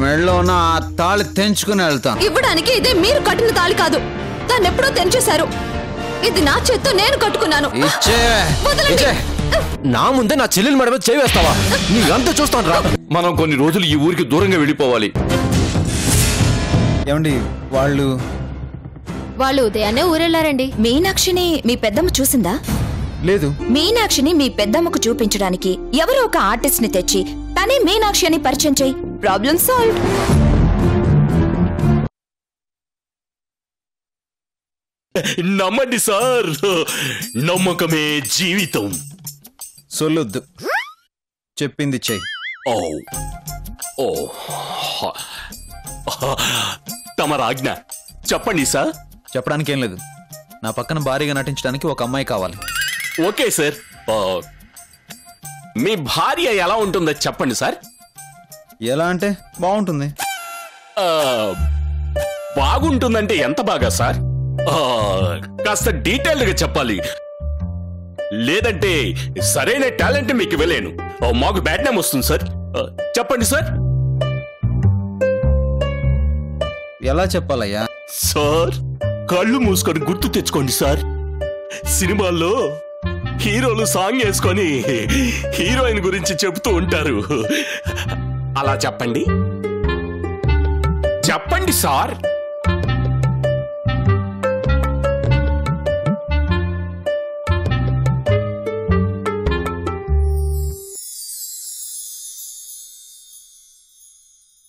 మెళ్ళో ఉన్న ఆ తాళి తెంచుకుని వెళ్తాను. ఇవ్వడానికి ఇదే మీరు కట్టిన తాళి కాదు, దాన్ని ఎప్పుడో తెంచేశారు. ఇది నా చేత్తో నేను కట్టుకున్నాను. నా ముందే నా చెల్లెలు మేడం చేవేస్తావా? నీకంతా చూస్తాను రా. మనం కొన్ని రోజులు ఈ ఊరికి దూరంగా వెళ్ళిపోవాలి. ఏమండి వాళ్ళు ఉదయాన్నే ఊరెళ్ళారండి. మీనాక్షిని మీ పెద్దమ్మ చూసిందా? లేదు. మీనాక్షిని మీ పెద్దమ్మకు చూపించడానికి ఎవరో ఒక ఆర్టిస్ట్ ని తెచ్చి తనే మీనాక్షి అని పరిచయం చేయి. Problem solve. నమ్మండి సార్, నమ్మకమే జీవితం. సొల్లొద్దు, చెప్పింది చెయ్యి. తమ రాజ్ఞ. చెప్పండి సార్. చెప్పడానికి ఏం లేదు. నా పక్కన భారీగా నటించడానికి ఒక అమ్మాయి కావాలి. Okay sir. మీ భార్య ఎలా ఉంటుందో చెప్పండి సార్. ఎలా అంటే బాగుంటుంది. బాగుంటుందంటే ఎంత బాగా సార్? కాస్త డీటెయిల్డ్గా చెప్పాలి, లేదంటే సరైన టాలెంట్ మీకు ఇవ్వలేను. మాకు బ్యాడ్ నేమ్ వస్తుంది సార్. చెప్పండి సార్. ఎలా చెప్పాలయ్యా? సార్, కళ్ళు మూసుకొని గుర్తు తెచ్చుకోండి సార్. సినిమాల్లో హీరోలు సాంగ్ వేసుకొని హీరోయిన్ గురించి చెబుతూ ఉంటారు. అలా చెప్పండి. చెప్పండి సార్.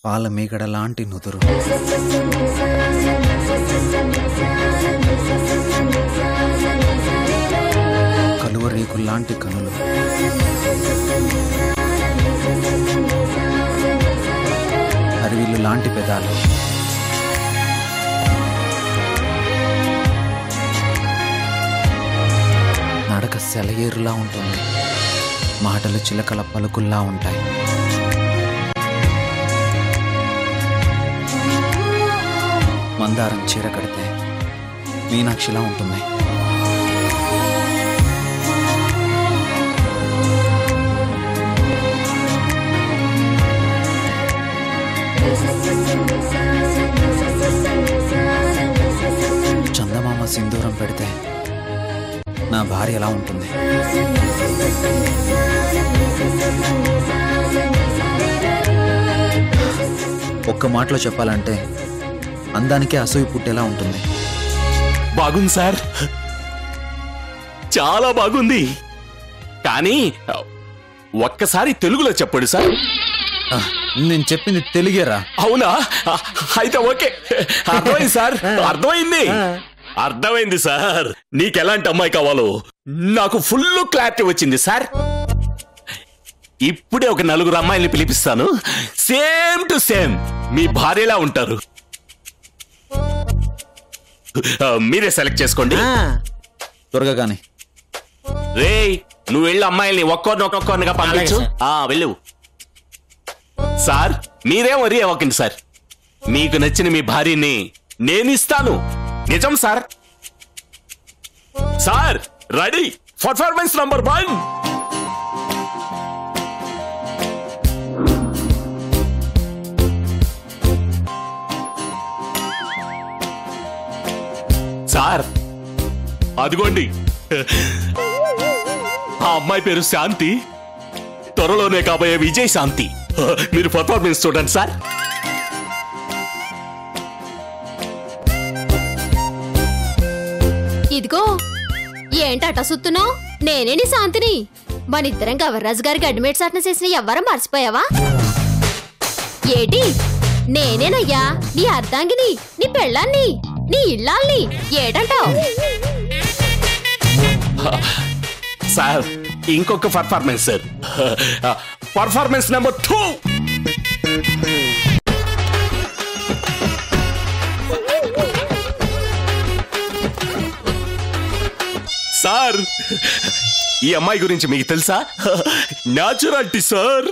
పాల మీగడ లాంటి నుదురు, కలువ రేకుల్లాంటి కనులు, అరివిల్లు లాంటి పెదాలు, నడక సెలయేరులా ఉంటుంది, మాటలు చిలకల పలుకుల్లా ఉంటాయి. మందారం చీర కడితే మీనాక్షిలా ఉంటుంది. చందమామ సింధూరం పెడితే నా భార్య ఎలా ఉంటుంది. ఒక్క మాటలో చెప్పాలంటే అందానికే అసూయ పుట్టేలా ఉంటుంది. బాగుంది సార్, చాలా బాగుంది. కానీ ఒక్కసారి తెలుగులో చెప్పండి సార్. నేను చెప్పింది తెలుగేరా? అవునా? అయితే ఓకే, అర్థమైంది సార్. అర్థమైంది సార్. నీకెలాంటి అమ్మాయి కావాలో నాకు ఫుల్ క్లారిటీ వచ్చింది సార్. ఇప్పుడే ఒక 4 అమ్మాయిల్ని పిలిపిస్తాను. సేమ్ టు సేమ్ మీ భార్యలా ఉంటారు. మీరే సెలెక్ట్ చేసుకోండి. త్వరగా కానీ. రేయ్, నువ్వు వెళ్ళి అమ్మాయిల్ని ఒక్కొక్కరిగా పంపించు. వెళ్ళు సార్. మీరేం వరీ అవ్వకండి సార్. మీకు నచ్చిన మీ భార్యని నేను ఇస్తాను. నిజం sir. Sir, ready. Performance number 1. Sir, అదిగోండి, ఆ అమ్మాయి పేరు శాంతి. త్వరలోనే కాబోయే విజయ్ శాంతి. మీరు పర్ఫార్మెన్స్ చూడండి సార్. ఇదిగో, ఏంటట సుత్తున్నావు? నేనే నీ శాంతిని. మనిద్దరం గవర్రాజు గారికి అడ్మిట్ సాటన చేసిన ఎవ్వరం మర్చిపోయావా? ఏటి, నేనేనయ్యా నీ అర్ధాంగిని, నీ పెళ్ళాన్ని, నీ ఇళ్ళాల్ని. ఏటంటావు? సార్, ఇంకొక performance sir. Performance number 2. Sir, ఈ అమ్మాయి గురించి మీకు తెలుసా? Naturality sir.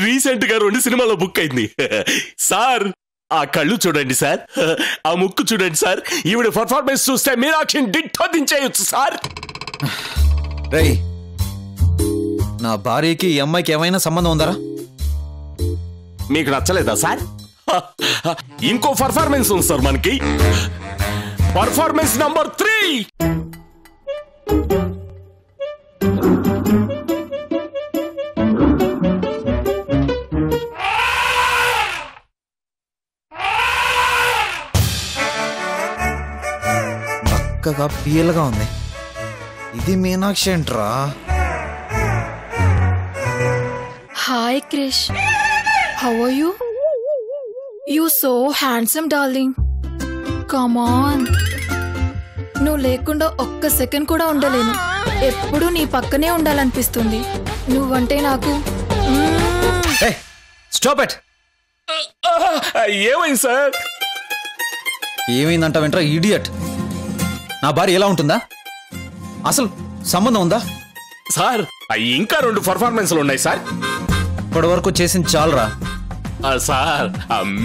రీసెంట్ గా 2 సినిమాలో బుక్ అయింది సార్. ఆ కళ్ళు చూడండి సార్, ఆ ముక్కు చూడండి సార్. ఈవిడ పర్ఫార్మెన్స్ చూస్తే మీనాక్షిని డిట్టో దించేయొచ్చు సార్. రేయ్, నా భార్యకి ఈ అమ్మాయికి ఏమైనా సంబంధం ఉందరా? మీకు నచ్చలేదా సార్? ఇంకో పర్ఫార్మెన్స్ ఉంది సార్ మనకి. Performance number 3. చక్కగా పీలగా ఉంది. ఇది మీనాక్షి ఏంట్రా? Hi Krish, how are you? You so handsome darling. Come on. నువ్వు లేకుండా ఒక్క సెకండ్ కూడా ఉండలేను. ఎప్పుడు నీ పక్కనే ఉండాలనిపిస్తుంది. నువ్వంటే నాకు. Stop it. ఏమైంది సార్? ఏమైందంట వెంట్రా ఇడియట్. నా భార్య ఎలా ఉంటుందా? అసలు సంబంధం ఉందా? సార్ ఇంకా 2 పర్ఫార్మెన్స్లు ఉన్నాయి సార్. ఇప్పటి వరకు చేసింది చాలరా. సార్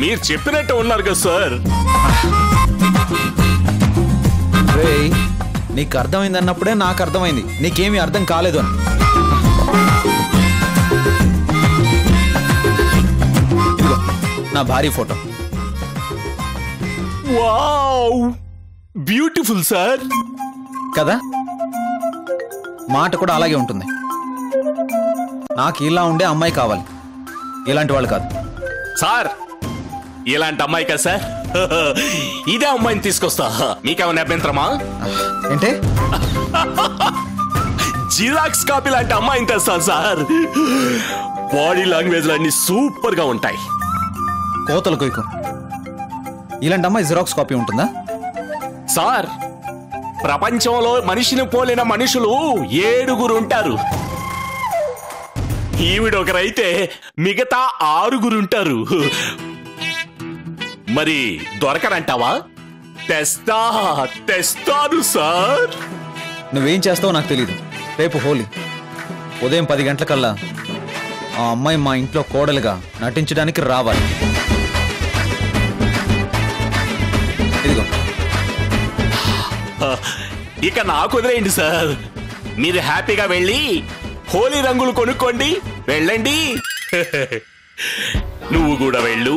మీరు చెప్పినట్టు ఉన్నారు కదా సార్. రేయ్, నీకు అర్థమైంది అన్నప్పుడే నాకు అర్థమైంది నీకేమీ అర్థం కాలేదు అని. ఇదిగో నా భార్య ఫోటో. Wow, beautiful sir. కదా, మాట కూడా అలాగే ఉంటుంది. నాకు ఇలా ఉండే అమ్మాయి కావాలి, ఇలాంటి వాళ్ళు కాదు. సార్ ఇలాంటి అమ్మాయి కదా సార్. ఇదే అమ్మాయిని తీసుకొస్తా. మీకేమైనా అభ్యంతరమా? ఏంటే? జిరాక్స్ కాపీ లాంటి అమ్మాయిని తెస్తాను సార్. బాడీ లాంగ్వేజ్ అన్ని సూపర్ గా ఉంటాయి. కోతలు కొయ్యకు. ఇలాంటి అమ్మాయి జిరాక్స్ కాపీ ఉంటుందా? సార్ ప్రపంచంలో మనిషిని పోలిన మనుషులు 7 ఉంటారు. ఈవిడొకరైతే మిగతా 6 ఉంటారు. మరి దొరకరంటావా? తెస్తాను సార్. నువ్వేం చేస్తావో నాకు తెలీదు. రేపు హోలీ ఉదయం 10 గంటలకల్లా ఆ అమ్మాయి మా ఇంట్లో కోడలుగా నటించడానికి రావాలి. ఇదిగో. ఇక నాకు వదిలేయండి సార్. మీరు హ్యాపీగా వెళ్ళి హోలీ రంగులు కొనుక్కోండి, వెళ్ళండి. నువ్వు కూడా వెళ్ళు.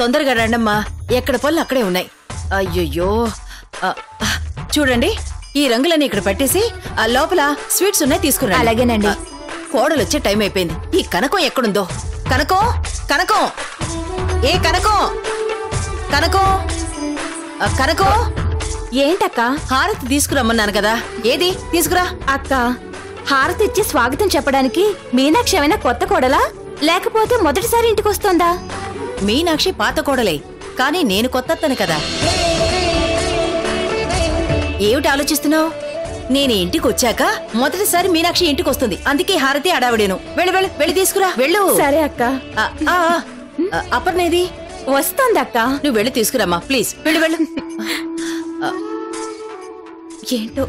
తొందరగా రండమ్మా, ఎక్కడ పళ్ళు అక్కడే ఉన్నాయి. అయ్యయ్యో, చూడండి ఈ రంగులన్నీ ఇక్కడ పెట్టేసి ఆ లోపల స్వీట్స్ ఉన్నాయి తీసుకురా. అలాగేనండి. కోడలు వచ్చే టైం అయిపోయింది. ఈ కనకం ఎక్కడుందో? కనకం, కనకం, ఏ కనకం, కనకం, కనకం. ఏంటక్క? హారతి తీసుకురమ్మన్నాను కదా, ఏది తీసుకురా. అక్క, హారతి ఇచ్చి స్వాగతం చెప్పడానికి మీనాక్షి ఏమైనా కొత్త కోడలా లేకపోతే మొదటిసారి ఇంటికి వస్తోందా? మీనాక్షి పాత కోడలే, కానీ నేను కొత్తను కదా. ఏమిటి ఆలోచిస్తున్నావు? నేను ఇంటికి వచ్చాక మొదటిసారి మీనాక్షి ఇంటికి వస్తుంది, అందుకే హారతి అడావిడేను. వెళ్ళు వెళ్ళు, వెళ్ళి తీసుకురా, వెళ్ళు. సరే అక్క. అపర్ణేది? వస్తోందక్క. నువ్వు వెళ్ళి తీసుకురామ్మా ప్లీజ్, వెళ్ళు వెళ్ళు. ఏంటో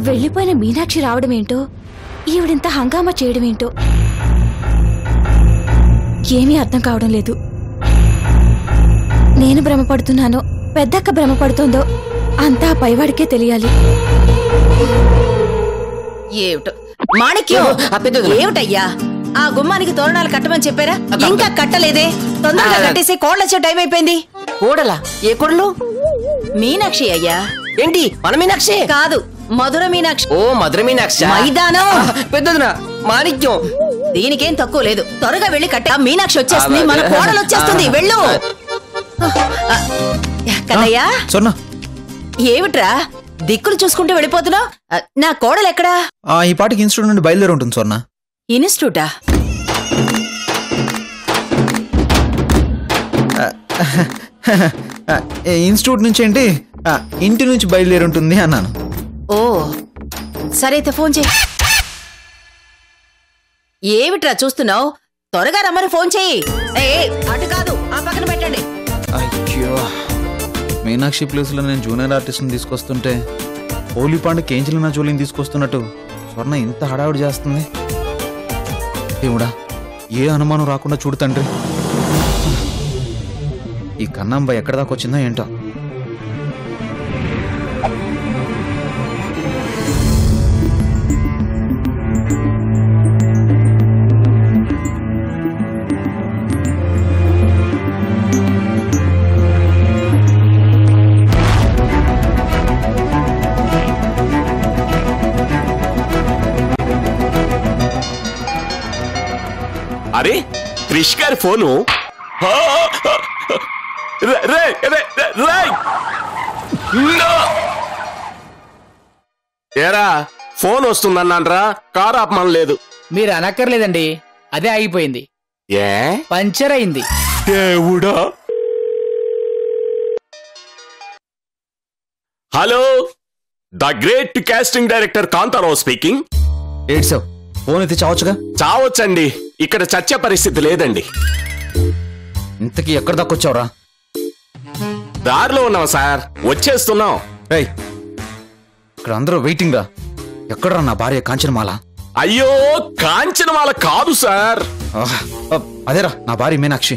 వెళ్ళిపోయిన మీనాక్షి రావడం ఏంటో, ఈవిడింత హంగామా చేయడం ఏంటో ఏమీ అర్థం కావడం లేదు. నేను భ్రమపడుతున్నానో పెద్దక్క భ్రమపడుతోందో అంతా పైవాడికే తెలియాలి. ఏమిటో మాణిక్యం, ఏమిటయ్యా ఆ గుమ్మానికి తోరణాలు కట్టమని చెప్పారా? ఇంకా కట్టలేదే? తొందరగా కట్టేసి కోడలొచ్చే టైం అయిపోయింది. కోడలా? ఏ కోడలు? మీనాక్షి అయ్యా. ఏంటి మన మీనాక్షి? కాదు, మధుర మీనాక్షి. ఓ మధుర మీనాక్షి. మైదానం పెద్దదినా మాణిక్యం. దీనికేం తక్కువ లేదు. త్వరగా వెళ్ళి కట్ట. మీనాక్షి వచ్చేస్తుంది, మన కోడలు వచ్చేస్తుంది. వెళ్ళు. కన్నయ్య, స్వర్ణ ఏమిట్రా దిక్కులు చూసుకుంటూ వెళ్ళిపోతున్నావు? నా కోడలు ఎక్కడా? ఈ పాటికి ఇన్స్టిట్యూట్ నుండి బయలుదేరి ఉంటుంది స్వర్ణ. ఇన్స్టిట్యూటా? ఇన్స్టిట్యూట్ నుంచి ఏంటి, ఇంటి నుంచి బయలుదేరి ఉంటుంది అన్నాను. ఓ సరే అయితే ఫోన్ చేయి. ఏమిట్రా చూస్తున్నావు? త్వరగా రమ్మని ఫోన్ చేయి. అటు కాదు, ఆ పక్కన పెట్టండి. అయ్యో, మీనాక్షి ప్లేస్ లో నేను జూనియర్ ఆర్టిస్ట్ ని తీసుకొస్తుంటే హోలీ పాండుకి ఏంజలినా జోలీని తీసుకొస్తున్నట్టు స్వర్ణ ఇంత హడావుడి చేస్తుంది. దేవుడా, ఏ అనుమానం రాకుండా చూడు తండ్రి. ఈ కన్నాంబ ఎక్కడ దాకా వచ్చిందో ఏంటో. అరే క్రిష్ గారి ఫోను. ఏరా ఫోన్ వస్తుందన్నాన్రా, కారు ఆపమని లేదు. మీరు అనక్కర్లేదండి, అదే ఆగిపోయింది. ఏ పంచర్ అయింది. దేవుడా. Hello, the great casting director Kantharao speaking. ఏడ్సావు, ఫోన్ అయితే చావచ్చుగా. చావచ్చండి, ఇక్కడ చచ్చే పరిస్థితి లేదండి. ఇంతకీ ఎక్కడ దాకా వచ్చావురా? దారిలో ఉన్నాం సార్, వచ్చేస్తున్నాం. రేయ్, ఇక్కడ అందరూ వెయిటింగ్ రా. ఎక్కడరా నా భార్య కాంచనమాల? అయ్యో, కాంచనమాల కాదు సార్. అదేరా నా భార్య మీనాక్షి.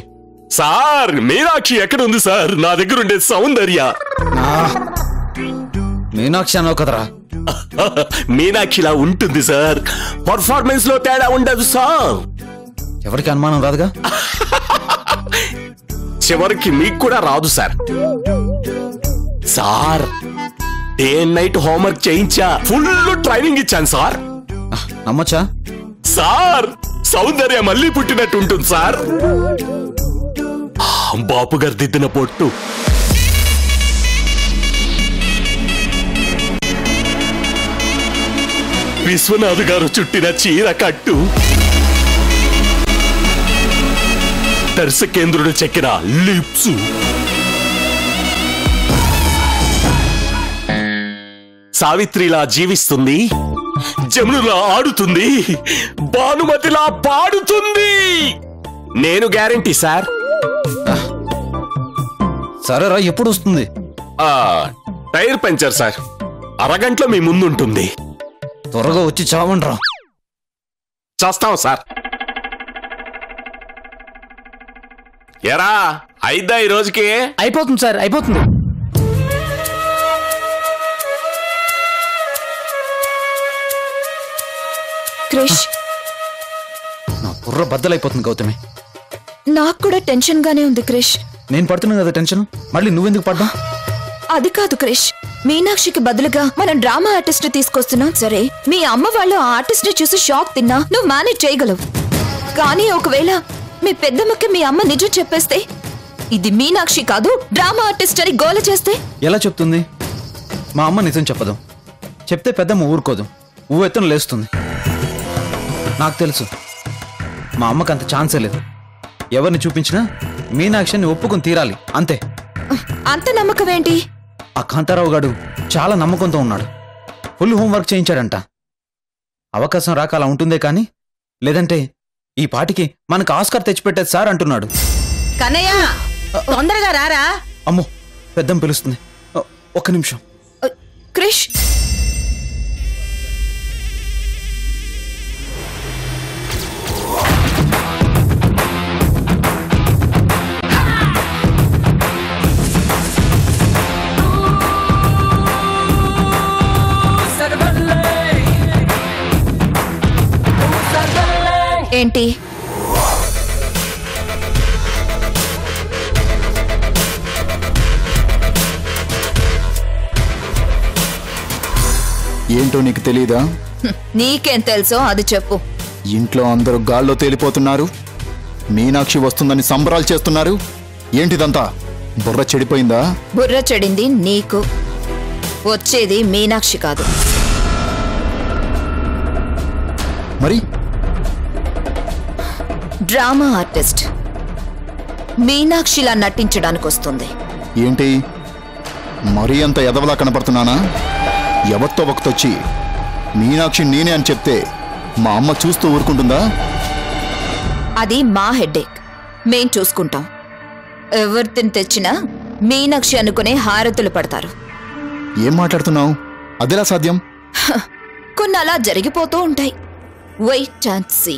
సార్ మీనాక్షి ఎక్కడ ఉంది సార్? నా దగ్గర ఉండే సౌందర్య. మీనాక్షి అన్నావు కదరా. మీనాక్షిలా ఉంటుంది సార్, పర్ఫార్మెన్స్ లో తేడా ఉండదు సార్. ఎవరికి అనుమానం రాదుగా? చివరికి మీకు కూడా రాదు sir. Sir day and night homework చేయించా, ఫుల్ ట్రైనింగ్ ఇచ్చాను సార్. నమ్మొచ్చా? సార్ సౌందర్య మళ్ళీ పుట్టినట్టు ఉంటుంది సార్. బాపు గారు దిద్దిన పొట్టు, విశ్వనాథ్ గారు చుట్టిన చీర కట్టు, దర్శకేంద్రుడు చెక్కిన లిప్స్, సావిత్రిలా జీవిస్తుంది, జమునులా ఆడుతుంది, భానుమతిలా పాడుతుంది. నేను గ్యారంటీ సార్. సరేరా, ఎప్పుడు వస్తుంది? టైర్ పంచర్ సార్, అరగంటలో మీ ముందుంటుంది. త్వరగా వచ్చి చావండ్రా. చేస్తాం సార్. ఎరా అయిద్దా ఈ రోజుకి? అయిపోతుంది సార్, అయిపోతుంది. క్రిష్, నా బుర్ర బద్దలైపోతుంది గౌతమి. నాకు కూడా టెన్షన్ గానే ఉంది క్రిష్. నేను పడుతున్నా కదా టెన్షన్, మళ్ళీ నువ్వెందుకు పడ్డా? అది కాదు క్రిష్, మీనాక్షికి బదులుగా మనం డ్రామా ఆర్టిస్ట్ తీసుకొస్తున్నాం. సరే, మీ అమ్మ వాళ్ళు ఆ ఆర్టిస్ట్ ని చూసి షాక్ తిన్నా నువ్వు మేనేజ్ చేయగలవు. కానీ ఒకవేళ మీ పెద్దమ్మకి మీ అమ్మ నిజం చెప్పేస్తే, ఇది మీనాక్షి కాదు డ్రామా ఆర్టిస్ట్ అని గోల చేస్తే? ఎలా చెప్తుంది? మా అమ్మ నిజం చెప్పదు. చెప్తే పెద్దమ్మ ఊరుకోదు, ఊవెత్తను లేస్తుంది. నాకు తెలుసు, మా అమ్మకి అంత ఛాన్సే లేదు. ఎవరిని చూపించినా మీనాక్షిని ఒప్పుకొని తీరాలి, అంతే. అంత నమ్మకం ఏంటి? ఆ కాంతారావు గాడు చాలా నమ్మకంతో ఉన్నాడు. ఫుల్ హోంవర్క్ చేయించాడంట. అవకాశం రాక అలా ఉంటుందే కానీ, లేదంటే ఈ పాటికి మనకు ఆస్కార్ తెచ్చిపెట్టేది సార్ అంటున్నాడు. కన్నయ్య, తొందరగా రారా. అమ్మో, పెద్దమ్మ పిలుస్తుంది. ఒక్క నిమిషం. క్రిష్, ఏంటి? ఏంటో నీకు తెలీదా? నీకేం తెలుసో అది చెప్పు. ఇంట్లో అందరూ గాల్లో తేలిపోతున్నారు. మీనాక్షి వస్తుందని సంబరాలు చేస్తున్నారు. ఏంటిదంతా? బుర్ర చెడిపోయిందా? బుర్ర చెడింది నీకు. వచ్చేది మీనాక్షి కాదు. మరి డ్రామా ఆర్టిస్ట్ మీనాక్షిలా నటించడానికి వస్తుంది. ఏంటి మరీ అంత ఎదవలా కనపడుతున్నానా? ఎవరితో ఒకతొచ్చి మీనాక్షి నేనే అని చెప్తే మా అమ్మ చూస్తూ ఊరుకుంటుందా? అది మా హెడ్ఏక్, మేం చూసుకుంటాం. ఎవరిని తెచ్చినా మీనాక్షి అనుకునే హారతులు పడతారు. ఏం మాట్లాడుతున్నావు? అదెలా సాధ్యం? కొన్ని అలా జరిగిపోతూ ఉంటాయి. Wait and see.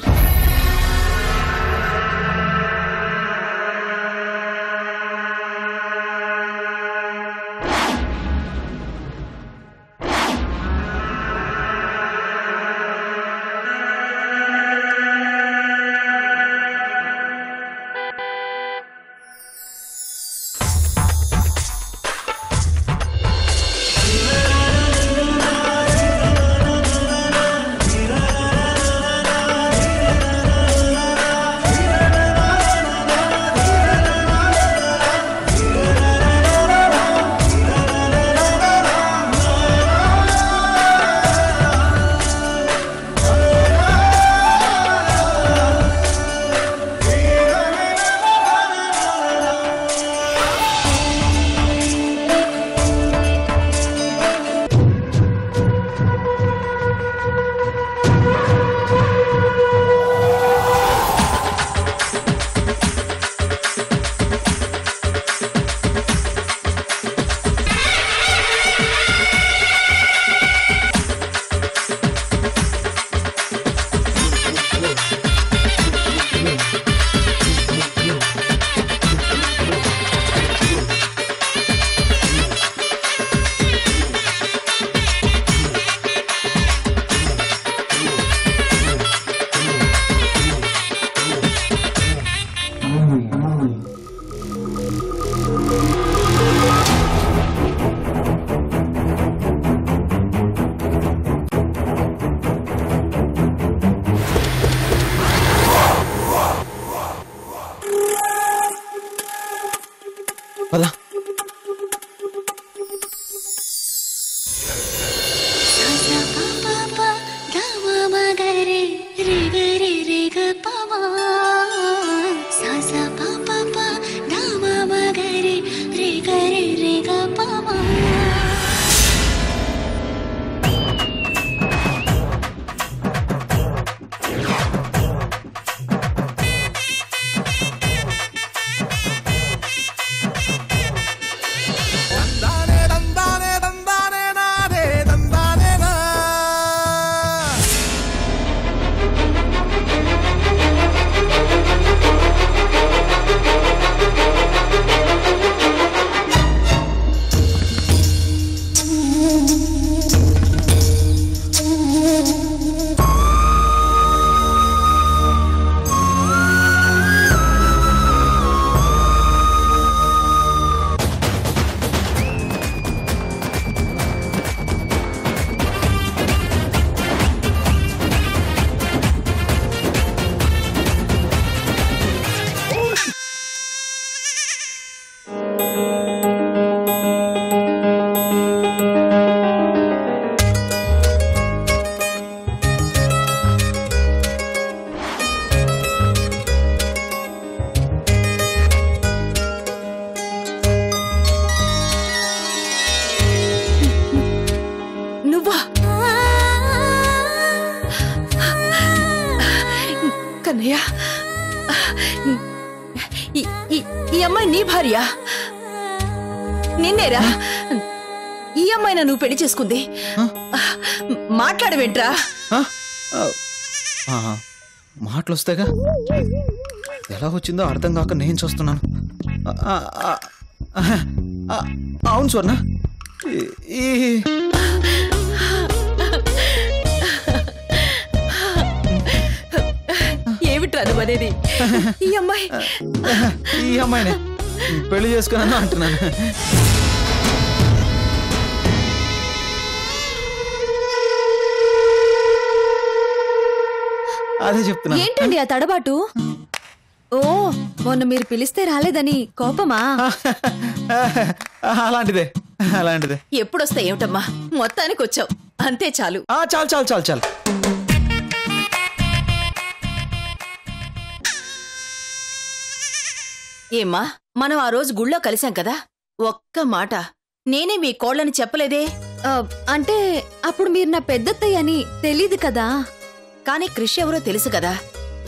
పదా కన్నయ్య, ఈ అమ్మాయి నీ భార్య? నిన్నేరా? ఈ అమ్మాయినా నువ్వు పెళ్లి చేసుకుంది? మాట్లాడవేంట్రా? మాటలు వస్తాయిగా, ఎలా వచ్చిందో అర్థం కాక నేను చూస్తున్నాను. అవును స్వర్ణ, ఏమిట్రా నువ్వు అనేది? ఈ అమ్మాయినే పెళ్లి చేసుకున్నాను అంటున్నాను. అదే చెప్తున్నా. ఏంటండి ఆ తడబాటు? ఓ మొన్న మీరు పిలిస్తే రాలేదని కోపమా? అలాంటిదే అలాంటిదే. ఎప్పుడొస్తా ఏమిటమ్మా, మొత్తానికి వచ్చావు అంతే చాలు. చాలు చాలు చాలు చాలు. ఏమ్మా, మనం ఆ రోజు గుళ్ళో కలిసాం కదా, ఒక్క మాట నేనే మీ కోళ్ళని చెప్పలేదే. అంటే అప్పుడు మీరు నా పెద్దత్తయ్య అని తెలీదు కదా. కానీ క్రిష్ ఎవరో తెలుసు కదా,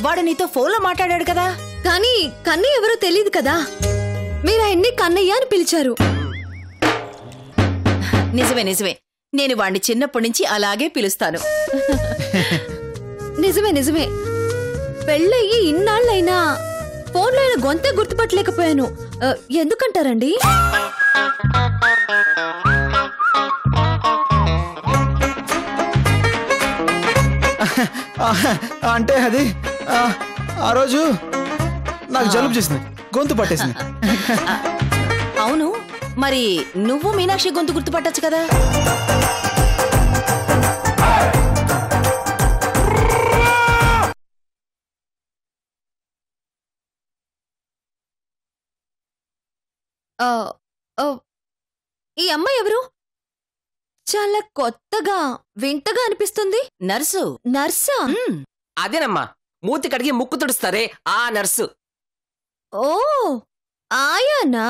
వాడు నీతో ఫోన్లో మాట్లాడాడు కదా. కానీ కన్నయ్య ఎవరో తెలీదు కదా. మీరు ఆయన్ని కన్నయ్య అని పిలిచారు. నిజమే నిజమే, నేను వాణ్ణి చిన్నప్పటి నుంచి అలాగే పిలుస్తాను. నిజమే నిజమే. పెళ్ళయ్యి ఇన్నాళ్ళైనా ఫోన్లో ఆయన గొంతే గుర్తుపట్టలేకపోయాను. ఎందుకంటారండి? అంటే అది ఆ రోజు నాకు జలుబు చేసింది, గొంతు పట్టేసింది. అవును, మరి నువ్వు మీనాక్షి గొంతు గుర్తుపట్టచ్చు కదా. ఈ అమ్మాయి ఎవరు? చాలా కొత్తగా వింతగా అనిపిస్తుంది. నర్సు. నర్సా? అదేనమ్మా, మూతి కడిగి ముక్కు తుడుస్తారే ఆ నర్సు. ఓ ఆయానా?